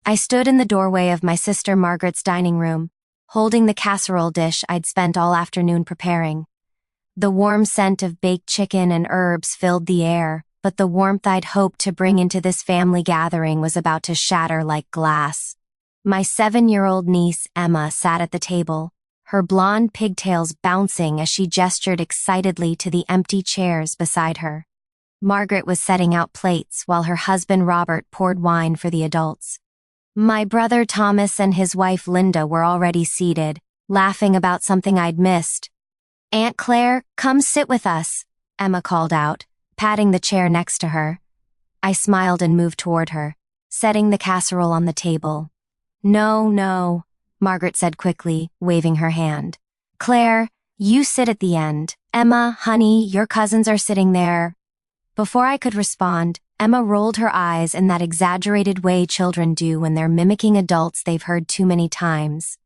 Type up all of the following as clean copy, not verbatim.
I stood in the doorway of my sister Margaret's dining room, holding the casserole dish I'd spent all afternoon preparing. The warm scent of baked chicken and herbs filled the air, but the warmth I'd hoped to bring into this family gathering was about to shatter like glass. My 7-year-old niece, Emma, sat at the table, her blonde pigtails bouncing as she gestured excitedly to the empty chairs beside her. Margaret was setting out plates while her husband Robert poured wine for the adults. My brother Thomas and his wife Linda were already seated, laughing about something I'd missed. "Aunt Claire, come sit with us," Emma called out, patting the chair next to her. I smiled and moved toward her, setting the casserole on the table. "No," Margaret said quickly, waving her hand. "Claire, you sit at the end. Emma, honey, your cousins are sitting there." Before I could respond, Emma rolled her eyes in that exaggerated way children do when they're mimicking adults they've heard too many times.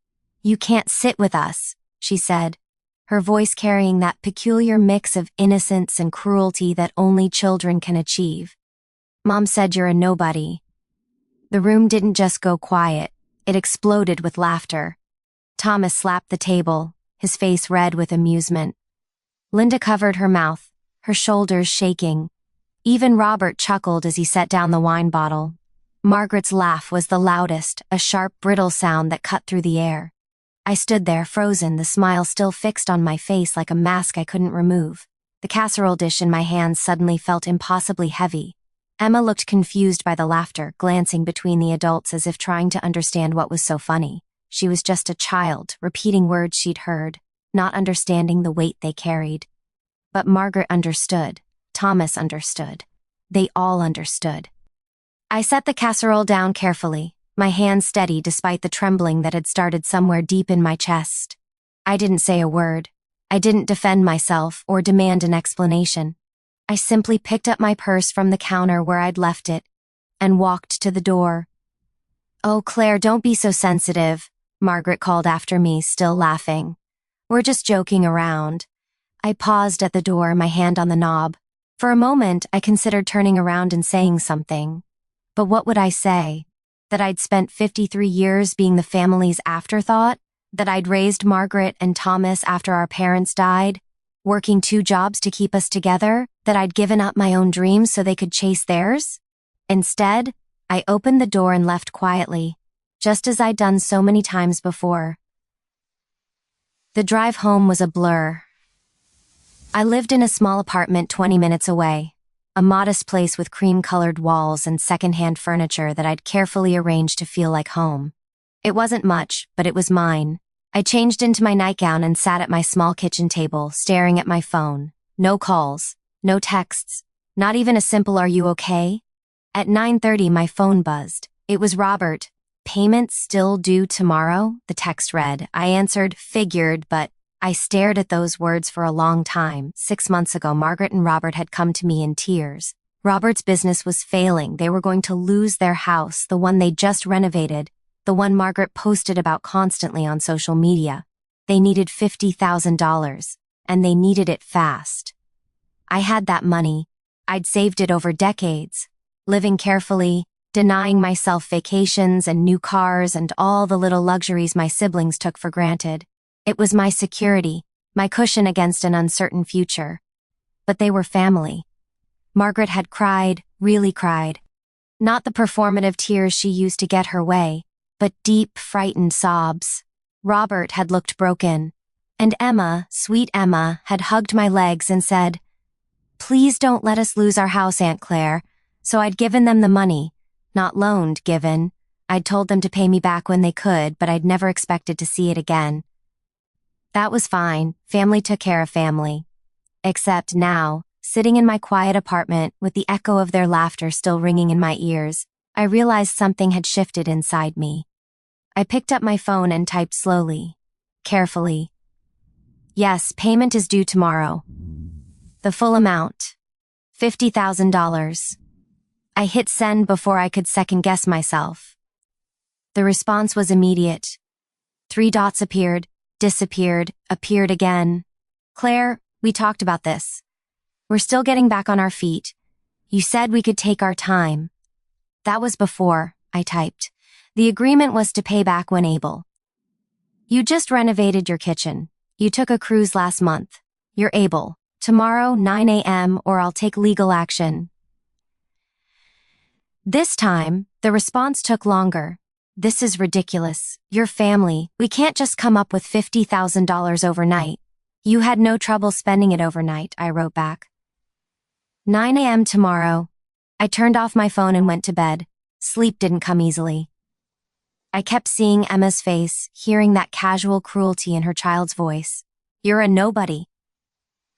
"You can't sit with us," she said, her voice carrying that peculiar mix of innocence and cruelty that only children can achieve. "Mom said you're a nobody." The room didn't just go quiet, it exploded with laughter. Thomas slapped the table, his face red with amusement. Linda covered her mouth, her shoulders shaking. Even Robert chuckled as he set down the wine bottle. Margaret's laugh was the loudest, a sharp, brittle sound that cut through the air. I stood there, frozen, the smile still fixed on my face like a mask I couldn't remove. The casserole dish in my hands suddenly felt impossibly heavy. Emma looked confused by the laughter, glancing between the adults as if trying to understand what was so funny. She was just a child, repeating words she'd heard, not understanding the weight they carried. But Margaret understood. Thomas understood. They all understood. I set the casserole down carefully, my hands steady despite the trembling that had started somewhere deep in my chest. I didn't say a word. I didn't defend myself or demand an explanation. I simply picked up my purse from the counter where I'd left it and walked to the door. "Oh, Claire, don't be so sensitive," Margaret called after me, still laughing. "We're just joking around." I paused at the door, my hand on the knob. For a moment, I considered turning around and saying something. But what would I say? That I'd spent 53 years being the family's afterthought? That I'd raised Margaret and Thomas after our parents died, working 2 jobs to keep us together? That I'd given up my own dreams so they could chase theirs? Instead, I opened the door and left quietly, just as I'd done so many times before. The drive home was a blur. I lived in a small apartment 20 minutes away, a modest place with cream-colored walls and second-hand furniture that I'd carefully arranged to feel like home. It wasn't much, but it was mine. I changed into my nightgown and sat at my small kitchen table, staring at my phone. No calls, no texts, not even a simple "Are you okay?" At 9:30, my phone buzzed. It was Robert. "Payment still due tomorrow?" the text read. I answered, "Figured," but I stared at those words for a long time. 6 months ago, Margaret and Robert had come to me in tears. Robert's business was failing. They were going to lose their house, the one they just renovated, the one Margaret posted about constantly on social media. They needed $50,000, and they needed it fast. I had that money. I'd saved it over decades, living carefully, denying myself vacations and new cars and all the little luxuries my siblings took for granted. It was my security, my cushion against an uncertain future. But they were family. Margaret had cried, really cried. Not the performative tears she used to get her way, but deep, frightened sobs. Robert had looked broken. And Emma, sweet Emma, had hugged my legs and said, "Please don't let us lose our house, Aunt Claire." So I'd given them the money. Not loaned, given. I'd told them to pay me back when they could, but I'd never expected to see it again. That was fine. Family took care of family. Except now, sitting in my quiet apartment with the echo of their laughter still ringing in my ears, I realized something had shifted inside me. I picked up my phone and typed slowly, carefully. "Yes, payment is due tomorrow. The full amount. $50,000. I hit send before I could second-guess myself. The response was immediate. 3 dots appeared, disappeared, appeared again. "Claire, we talked about this. We're still getting back on our feet. You said we could take our time." "That was before," I typed. The agreement was to pay back when able. You just renovated your kitchen. You took a cruise last month. You're able. Tomorrow, 9 a.m., or I'll take legal action. This time, the response took longer. This is ridiculous. Your family. We can't just come up with $50,000 overnight. You had no trouble spending it overnight, I wrote back. 9 a.m. tomorrow. I turned off my phone and went to bed. Sleep didn't come easily. I kept seeing Emma's face, hearing that casual cruelty in her child's voice. You're a nobody.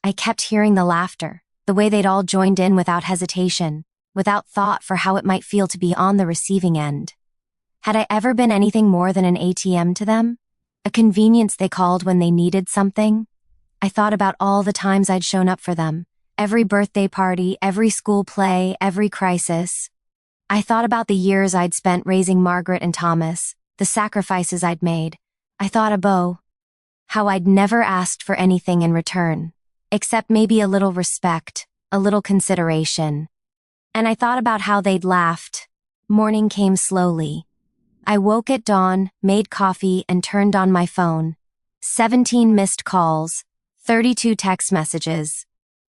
I kept hearing the laughter, the way they'd all joined in without hesitation, without thought for how it might feel to be on the receiving end. Had I ever been anything more than an ATM to them? A convenience they called when they needed something? I thought about all the times I'd shown up for them. Every birthday party, every school play, every crisis. I thought about the years I'd spent raising Margaret and Thomas, the sacrifices I'd made. I thought about how I'd never asked for anything in return, except maybe a little respect, a little consideration. And I thought about how they'd laughed. Morning came slowly. I woke at dawn, made coffee, and turned on my phone. 17 missed calls, 32 text messages.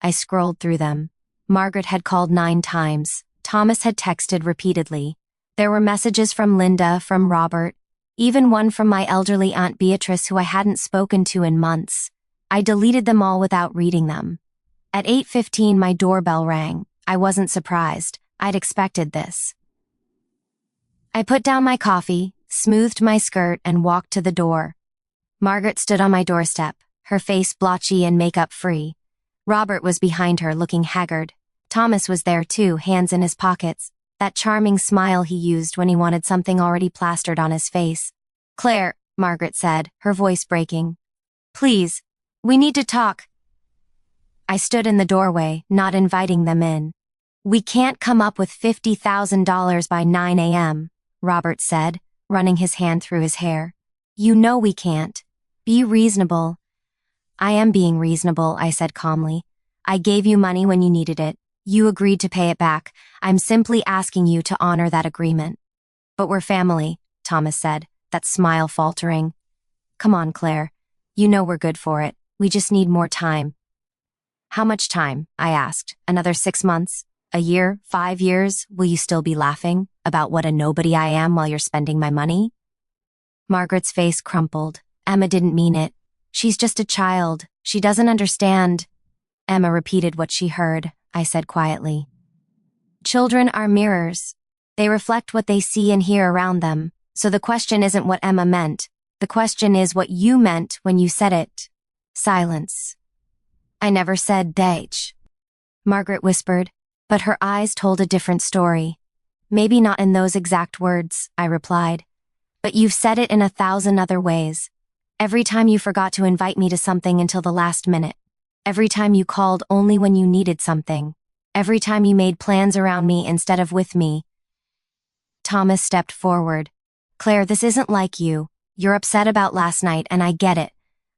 I scrolled through them. Margaret had called 9 times. Thomas had texted repeatedly. There were messages from Linda, from Robert, even one from my elderly Aunt Beatrice who I hadn't spoken to in months. I deleted them all without reading them. At 8:15 my doorbell rang. I wasn't surprised. I'd expected this. I put down my coffee, smoothed my skirt, and walked to the door. Margaret stood on my doorstep, her face blotchy and makeup-free. Robert was behind her, looking haggard. Thomas was there too, hands in his pockets, that charming smile he used when he wanted something already plastered on his face. Claire, Margaret said, her voice breaking. Please, we need to talk. I stood in the doorway, not inviting them in. We can't come up with $50,000 by 9 a.m., Robert said, running his hand through his hair. You know we can't. Be reasonable. I am being reasonable, I said calmly. I gave you money when you needed it. You agreed to pay it back. I'm simply asking you to honor that agreement. But we're family, Thomas said, that smile faltering. Come on, Claire. You know we're good for it. We just need more time. How much time? I asked. Another 6 months? A year? 5 years? Will you still be laughing about what a nobody I am while you're spending my money? Margaret's face crumpled. Emma didn't mean it. She's just a child. She doesn't understand. Emma repeated what she heard. I said quietly. Children are mirrors. They reflect what they see and hear around them. So the question isn't what Emma meant. The question is what you meant when you said it. Silence. I never said date, Margaret whispered, but her eyes told a different story. Maybe not in those exact words, I replied. But you've said it in 1,000 other ways. Every time you forgot to invite me to something until the last minute. Every time you called only when you needed something. Every time you made plans around me instead of with me. Thomas stepped forward. Claire, this isn't like you. You're upset about last night and I get it.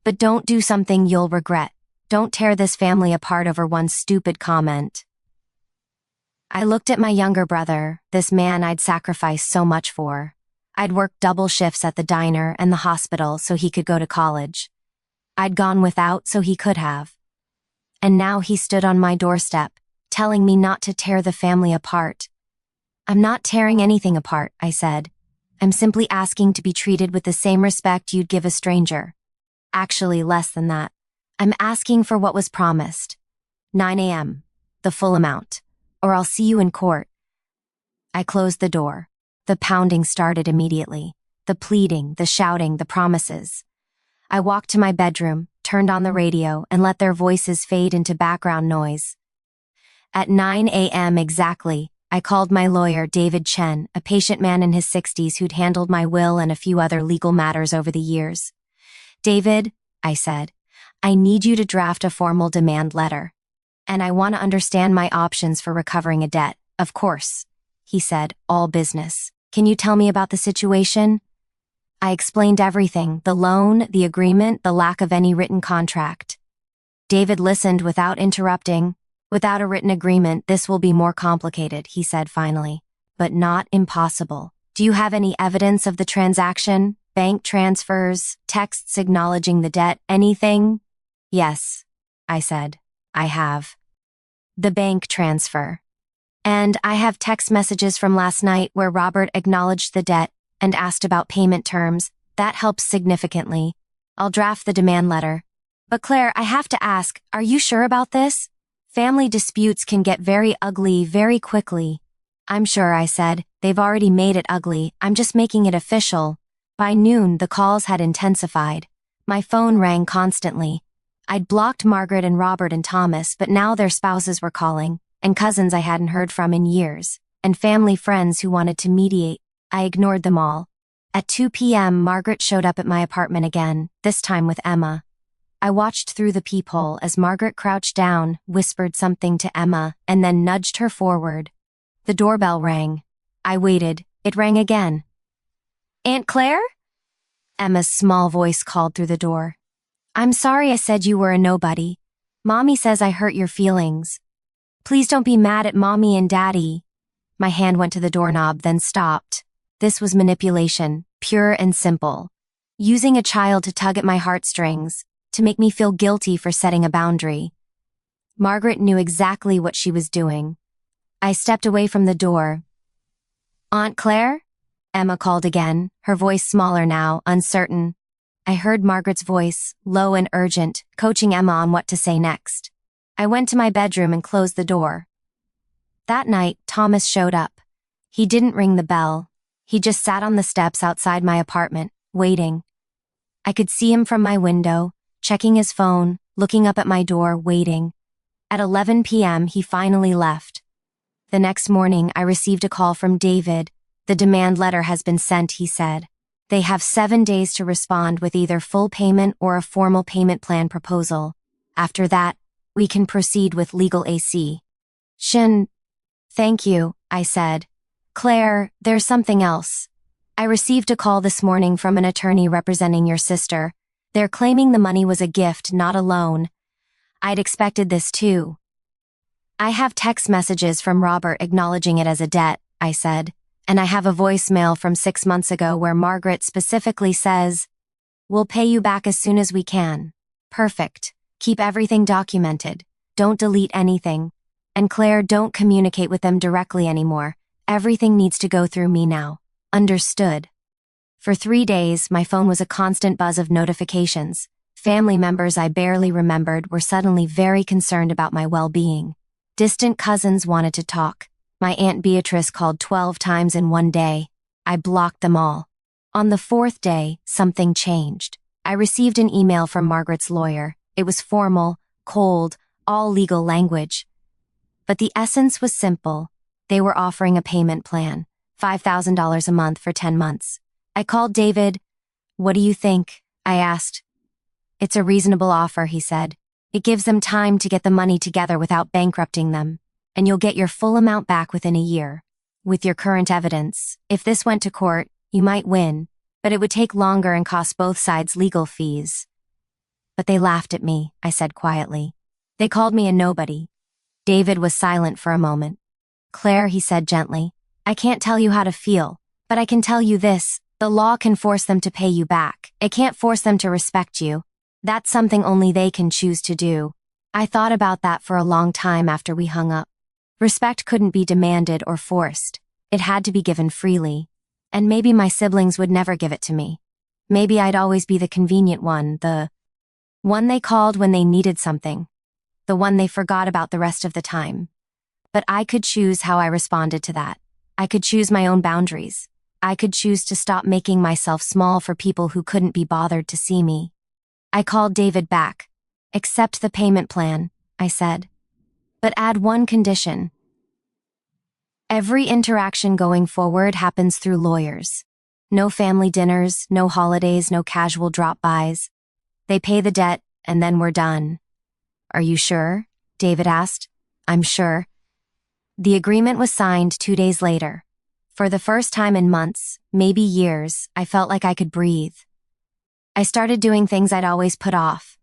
But don't do something you'll regret. Don't tear this family apart over one stupid comment. I looked at my younger brother, this man I'd sacrificed so much for. I'd worked double shifts at the diner and the hospital so he could go to college. I'd gone without so he could have. And now he stood on my doorstep, telling me not to tear the family apart. I'm not tearing anything apart, I said. I'm simply asking to be treated with the same respect you'd give a stranger. Actually, less than that. I'm asking for what was promised. 9 a.m., the full amount, or I'll see you in court. I closed the door. The pounding started immediately. The pleading, the shouting, the promises. I walked to my bedroom, turned on the radio, and let their voices fade into background noise. At 9 a.m. exactly, I called my lawyer, David Chen, a patient man in his 60s who'd handled my will and a few other legal matters over the years. David, I said, I need you to draft a formal demand letter. And I want to understand my options for recovering a debt. Of course, he said, all business. Can you tell me about the situation? I explained everything, the loan, the agreement, the lack of any written contract. David listened without interrupting. Without a written agreement, this will be more complicated, he said finally. But not impossible. Do you have any evidence of the transaction? Bank transfers, texts acknowledging the debt, anything? Yes, I said. I have. The bank transfer. And I have text messages from last night where Robert acknowledged the debt and asked about payment terms. That helps significantly. I'll draft the demand letter. But Claire, I have to ask, are you sure about this? Family disputes can get very ugly very quickly. I'm sure, I said. They've already made it ugly. I'm just making it official. By noon, the calls had intensified. My phone rang constantly. I'd blocked Margaret and Robert and Thomas, but now their spouses were calling, and cousins I hadn't heard from in years, and family friends who wanted to mediate. I ignored them all. At 2 p.m., Margaret showed up at my apartment again, this time with Emma. I watched through the peephole as Margaret crouched down, whispered something to Emma, and then nudged her forward. The doorbell rang. I waited. It rang again. Aunt Claire? Emma's small voice called through the door. I'm sorry I said you were a nobody. Mommy says I hurt your feelings. Please don't be mad at Mommy and Daddy. My hand went to the doorknob, then stopped. This was manipulation, pure and simple. Using a child to tug at my heartstrings, to make me feel guilty for setting a boundary. Margaret knew exactly what she was doing. I stepped away from the door. Aunt Claire? Emma called again, her voice smaller now, uncertain. I heard Margaret's voice, low and urgent, coaching Emma on what to say next. I went to my bedroom and closed the door. That night, Thomas showed up. He didn't ring the bell. He just sat on the steps outside my apartment, waiting. I could see him from my window, checking his phone, looking up at my door, waiting. At 11 p.m., he finally left. The next morning, I received a call from David. The demand letter has been sent, he said. They have 7 days to respond with either full payment or a formal payment plan proposal. After that, we can proceed with legal AC. Thank you, I said. Claire, there's something else. I received a call this morning from an attorney representing your sister. They're claiming the money was a gift, not a loan. I'd expected this too. I have text messages from Robert acknowledging it as a debt, I said, and I have a voicemail from 6 months ago where Margaret specifically says, "We'll pay you back as soon as we can." Perfect. Keep everything documented. Don't delete anything. And Claire, don't communicate with them directly anymore. Everything needs to go through me now. Understood. For 3 days, my phone was a constant buzz of notifications. Family members I barely remembered were suddenly very concerned about my well-being. Distant cousins wanted to talk. My Aunt Beatrice called 12 times in one day. I blocked them all. On the 4th day, something changed. I received an email from Margaret's lawyer. It was formal, cold, all legal language. But the essence was simple. They were offering a payment plan, $5,000 a month for 10 months. I called David. "What do you think?" I asked. "It's a reasonable offer," he said. "It gives them time to get the money together without bankrupting them, and you'll get your full amount back within a year. With your current evidence, if this went to court, you might win, but it would take longer and cost both sides legal fees." But they laughed at me, I said quietly. They called me a nobody. David was silent for a moment. "Claire," he said gently, "I can't tell you how to feel, but I can tell you this. The law can force them to pay you back. It can't force them to respect you. That's something only they can choose to do." I thought about that for a long time after we hung up. Respect couldn't be demanded or forced. It had to be given freely. And maybe my siblings would never give it to me. Maybe I'd always be the convenient one, the one they called when they needed something, the one they forgot about the rest of the time. But I could choose how I responded to that. I could choose my own boundaries. I could choose to stop making myself small for people who couldn't be bothered to see me. I called David back. "Accept the payment plan," I said. "But add one condition. Every interaction going forward happens through lawyers. No family dinners, no holidays, no casual drop-bys. They pay the debt, and then we're done." "Are you sure?" David asked. "I'm sure." The agreement was signed 2 days later. For the first time in months, maybe years, I felt like I could breathe. I started doing things I'd always put off.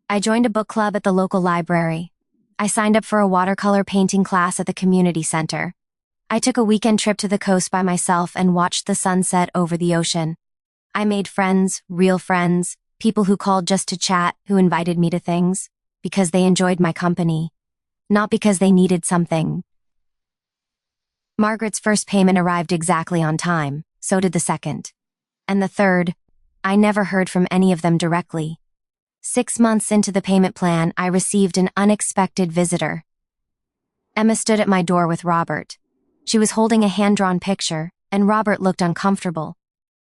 I joined a book club at the local library. I signed up for a watercolor painting class at the community center. I took a weekend trip to the coast by myself and watched the sunset over the ocean. I made friends, real friends, people who called just to chat, who invited me to things, because they enjoyed my company, not because they needed something. Margaret's first payment arrived exactly on time, so did the second. And the third, I never heard from any of them directly. 6 months into the payment plan, I received an unexpected visitor. Emma stood at my door with Robert. She was holding a hand-drawn picture, and Robert looked uncomfortable.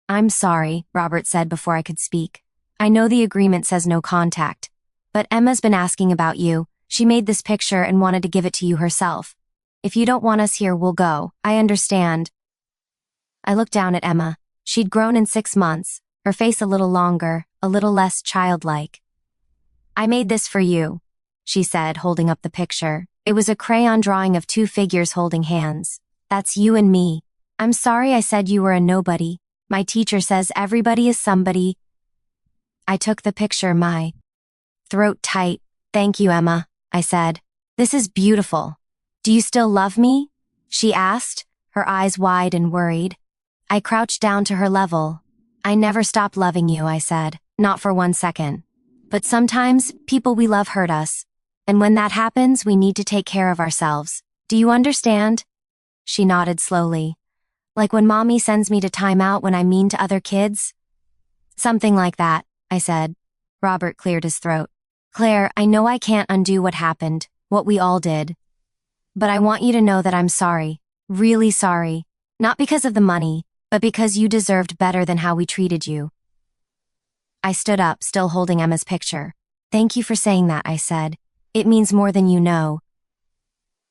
"I'm sorry," Robert said before I could speak. "I know the agreement says no contact, but Emma's been asking about you. She made this picture and wanted to give it to you herself. If you don't want us here, we'll go. I understand." I looked down at Emma. She'd grown in 6 months, her face a little longer, a little less childlike. "I made this for you," she said, holding up the picture. It was a crayon drawing of 2 figures holding hands. "That's you and me. I'm sorry I said you were a nobody. My teacher says everybody is somebody." I took the picture, my throat tight. "Thank you, Emma," I said. "This is beautiful. Do you still love me?" she asked, her eyes wide and worried. I crouched down to her level. "I never stopped loving you," I said. "Not for 1 second. But sometimes, people we love hurt us. And when that happens, we need to take care of ourselves. Do you understand?" She nodded slowly. "Like when Mommy sends me to time out when I'm mean to other kids?" "Something like that," I said. Robert cleared his throat. "Claire, I know I can't undo what happened, what we all did. But I want you to know that I'm sorry. Really sorry. Not because of the money, but because you deserved better than how we treated you." I stood up, still holding Emma's picture. "Thank you for saying that," I said. "It means more than you know."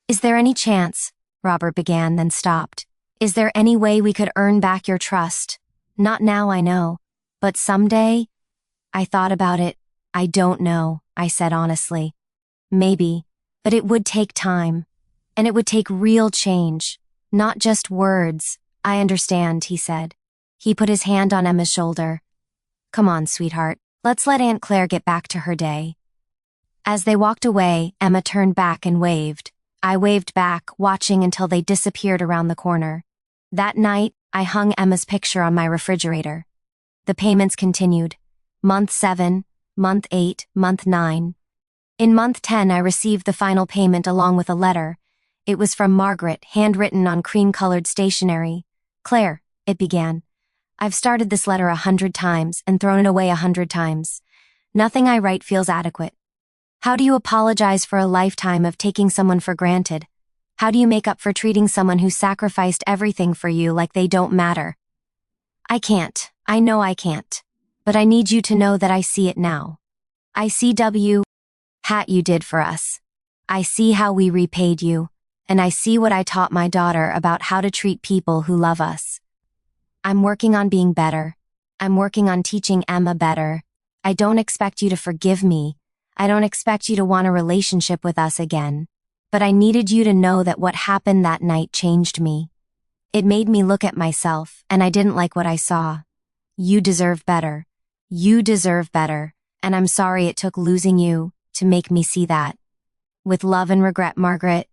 "Is there any chance?" Robert began, then stopped. "Is there any way we could earn back your trust? Not now, I know. But someday?" I thought about it. "I don't know," I said honestly. "Maybe. But it would take time. And it would take real change. Not just words." "I understand," he said. He put his hand on Emma's shoulder. "Come on, sweetheart. Let's let Aunt Claire get back to her day." As they walked away, Emma turned back and waved. I waved back, watching until they disappeared around the corner. That night, I hung Emma's picture on my refrigerator. The payments continued. Month 7, month 8, month 9. In month 10, I received the final payment along with a letter. It was from Margaret, handwritten on cream-colored stationery. "Claire," it began. "I've started this letter 100 times and thrown it away 100 times. Nothing I write feels adequate. How do you apologize for a lifetime of taking someone for granted? How do you make up for treating someone who sacrificed everything for you like they don't matter? I can't. I know I can't. But I need you to know that I see it now. I see hat you did for us. I see how we repaid you, and I see what I taught my daughter about how to treat people who love us. I'm working on being better. I'm working on teaching Emma better. I don't expect you to forgive me. I don't expect you to want a relationship with us again. But I needed you to know that what happened that night changed me. It made me look at myself, and I didn't like what I saw. You deserve better. You deserve better, and I'm sorry it took losing you to make me see that. With love and regret, Margaret."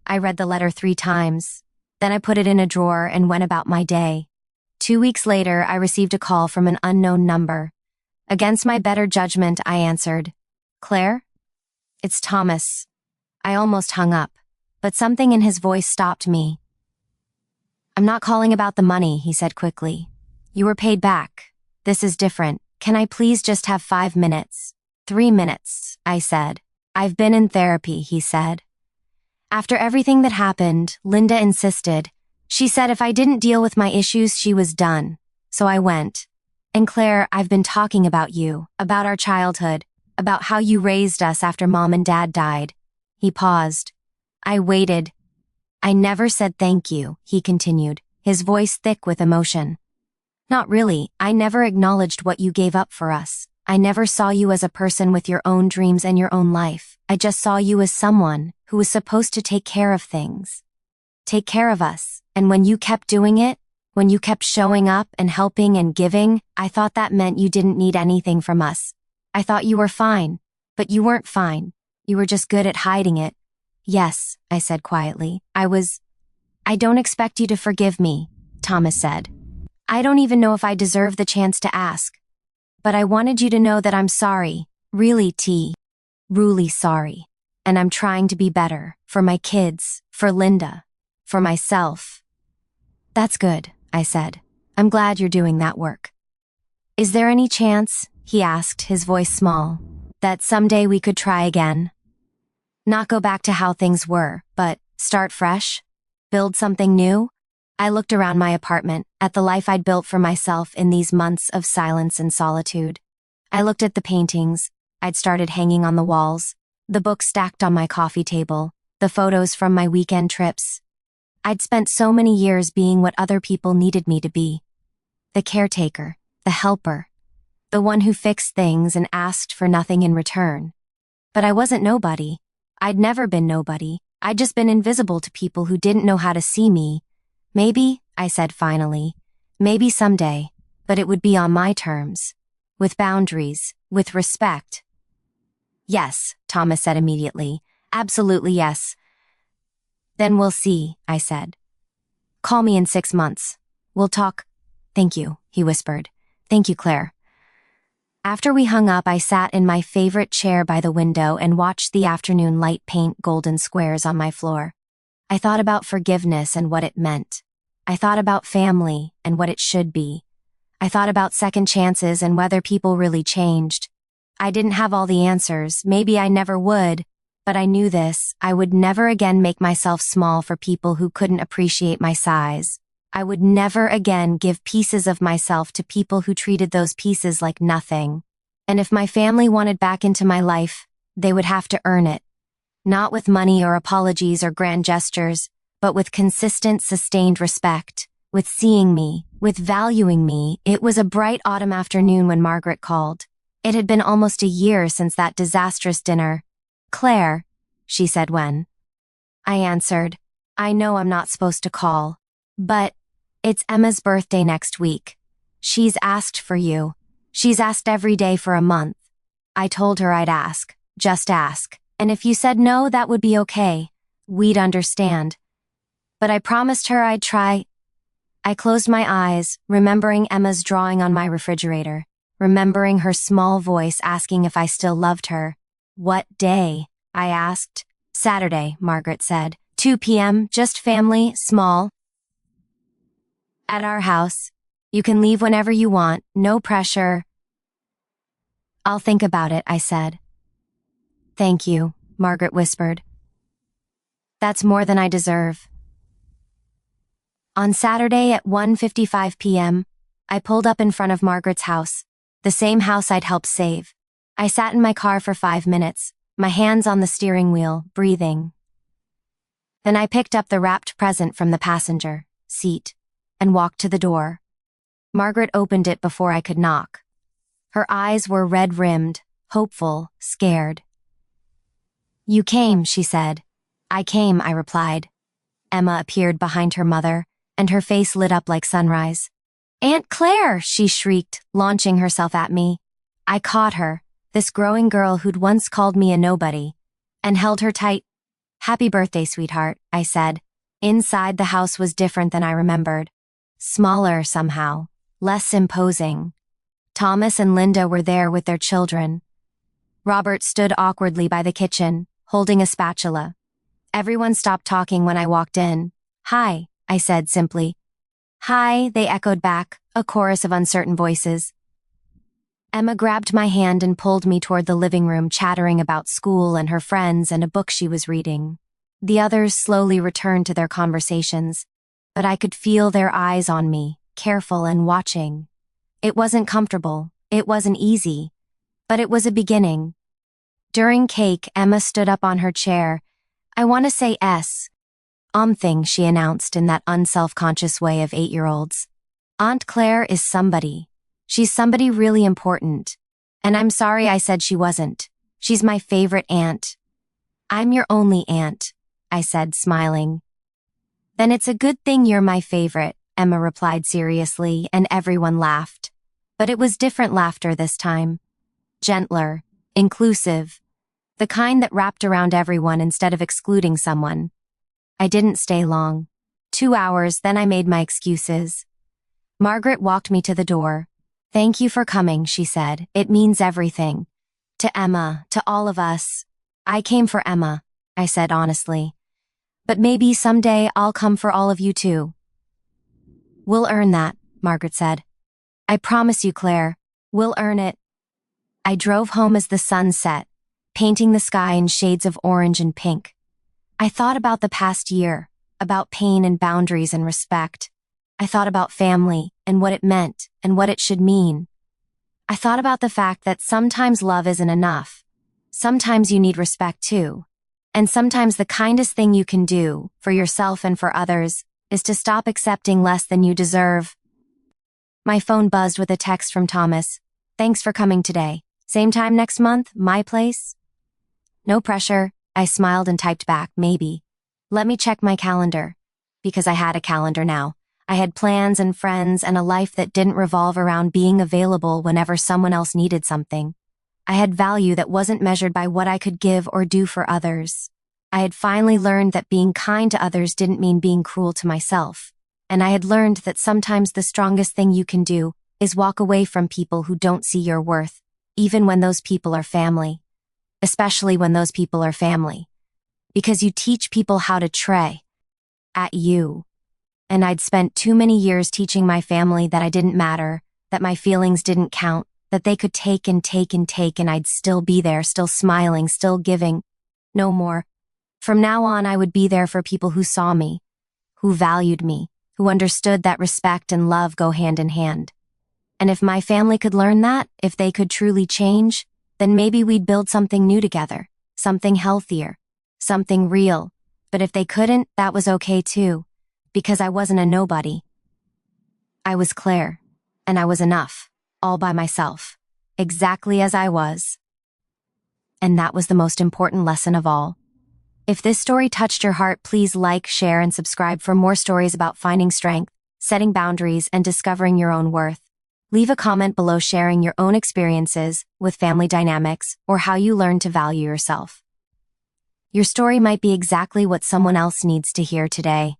I read the letter 3 times. Then I put it in a drawer and went about my day. 2 weeks later, I received a call from an unknown number. Against my better judgment, I answered. "Claire?" "It's Thomas." I almost hung up, but something in his voice stopped me. "I'm not calling about the money," he said quickly. "You were paid back. This is different. Can I please just have 5 minutes? 3 minutes, I said. "I've been in therapy," he said. After everything that happened, Linda insisted. She said if I didn't deal with my issues, she was done. So I went. "And Claire, I've been talking about you, about our childhood, about how you raised us after Mom and Dad died." He paused. I waited. "I never said thank you," he continued, his voice thick with emotion. "Not really. I never acknowledged what you gave up for us. I never saw you as a person with your own dreams and your own life. I just saw you as someone who was supposed to take care of things. Take care of us. And when you kept doing it, when you kept showing up and helping and giving, I thought that meant you didn't need anything from us. I thought you were fine. But you weren't fine. You were just good at hiding it." "Yes," I said quietly. I I don't expect you to forgive me, Thomas said. I don't even know if I deserve the chance to ask. But I wanted you to know that I'm sorry, really really sorry. And I'm trying to be better, for my kids, for Linda, for myself. That's good, I said. I'm glad you're doing that work. Is there any chance, he asked, his voice small, that someday we could try again? Not go back to how things were, but start fresh? Build something new? I looked around my apartment, at the life I'd built for myself in these months of silence and solitude. I looked at the paintings I'd started hanging on the walls, the books stacked on my coffee table, the photos from my weekend trips. I'd spent so many years being what other people needed me to be. The caretaker, the helper, the one who fixed things and asked for nothing in return. But I wasn't nobody. I'd never been nobody. I'd just been invisible to people who didn't know how to see me. Maybe, I said finally, maybe someday, but it would be on my terms. With boundaries, with respect. Yes, Thomas said immediately. Absolutely yes. Then we'll see, I said. Call me in 6 months. We'll talk. Thank you, he whispered. Thank you, Claire. After we hung up, I sat in my favorite chair by the window and watched the afternoon light paint golden squares on my floor. I thought about forgiveness and what it meant. I thought about family and what it should be. I thought about second chances and whether people really changed. I didn't have all the answers, maybe I never would, but I knew this, I would never again make myself small for people who couldn't appreciate my size. I would never again give pieces of myself to people who treated those pieces like nothing. And if my family wanted back into my life, they would have to earn it. Not with money or apologies or grand gestures, but with consistent, sustained respect, with seeing me, with valuing me. It was a bright autumn afternoon when Margaret called. It had been almost a year since that disastrous dinner. Claire, she said when. I answered, I know I'm not supposed to call, but it's Emma's birthday next week. She's asked for you. She's asked every day for a month. I told her I'd ask, just ask. And if you said no, that would be okay. We'd understand. But I promised her I'd try. I closed my eyes, remembering Emma's drawing on my refrigerator, remembering her small voice asking if I still loved her. What day? I asked. Saturday, Margaret said. 2 p.m., just family, small. At our house. You can leave whenever you want, no pressure. I'll think about it, I said. Thank you, Margaret whispered. That's more than I deserve. On Saturday at 1:55 p.m., I pulled up in front of Margaret's house, the same house I'd helped save. I sat in my car for 5 minutes, my hands on the steering wheel, breathing. Then I picked up the wrapped present from the passenger seat and walked to the door. Margaret opened it before I could knock. Her eyes were red-rimmed, hopeful, scared. You came, she said. I came, I replied. Emma appeared behind her mother, and her face lit up like sunrise. Aunt Claire, she shrieked, launching herself at me. I caught her, this growing girl who'd once called me a nobody, and held her tight. Happy birthday, sweetheart, I said. Inside the house was different than I remembered. Smaller somehow, less imposing. Thomas and Linda were there with their children. Robert stood awkwardly by the kitchen, holding a spatula. Everyone stopped talking when I walked in. Hi, I said simply. Hi, they echoed back, a chorus of uncertain voices. Emma grabbed my hand and pulled me toward the living room, chattering about school and her friends and a book she was reading. The others slowly returned to their conversations, but I could feel their eyes on me, careful and watching. It wasn't comfortable, it wasn't easy, but it was a beginning. During cake, Emma stood up on her chair. I want to say thing, she announced in that unself-conscious way of 8-year-olds. Aunt Claire is somebody. She's somebody really important. And I'm sorry I said she wasn't. She's my favorite aunt. I'm your only aunt, I said, smiling. Then it's a good thing you're my favorite, Emma replied seriously, and everyone laughed. But it was different laughter this time. Gentler, inclusive, the kind that wrapped around everyone instead of excluding someone. I didn't stay long. 2 hours, then I made my excuses. Margaret walked me to the door. "Thank you for coming," she said. "It means everything. To Emma, to all of us." "I came for Emma," I said honestly. "But maybe someday I'll come for all of you too." "We'll earn that," Margaret said. "I promise you, Claire, we'll earn it." I drove home as the sun set, painting the sky in shades of orange and pink. I thought about the past year, about pain and boundaries and respect. I thought about family and what it meant and what it should mean. I thought about the fact that sometimes love isn't enough. Sometimes you need respect too. And sometimes the kindest thing you can do, for yourself and for others, is to stop accepting less than you deserve. My phone buzzed with a text from Thomas. "Thanks for coming today. Same time next month, my place?" "No pressure," I smiled and typed back, "Maybe. Let me check my calendar." Because I had a calendar now. I had plans and friends and a life that didn't revolve around being available whenever someone else needed something. I had value that wasn't measured by what I could give or do for others. I had finally learned that being kind to others didn't mean being cruel to myself. And I had learned that sometimes the strongest thing you can do is walk away from people who don't see your worth, even when those people are family. Especially when those people are family. Because you teach people how to tray at you. And I'd spent too many years teaching my family that I didn't matter, that my feelings didn't count, that they could take and take and take and I'd still be there, still smiling, still giving. No more. From now on, I would be there for people who saw me, who valued me, who understood that respect and love go hand in hand. And if my family could learn that, if they could truly change, then maybe we'd build something new together, something healthier, something real. But if they couldn't, that was okay too. Because I wasn't a nobody. I was Claire, and I was enough, all by myself, exactly as I was. And that was the most important lesson of all. If this story touched your heart, please like, share, and subscribe for more stories about finding strength, setting boundaries, and discovering your own worth. Leave a comment below sharing your own experiences with family dynamics or how you learned to value yourself. Your story might be exactly what someone else needs to hear today.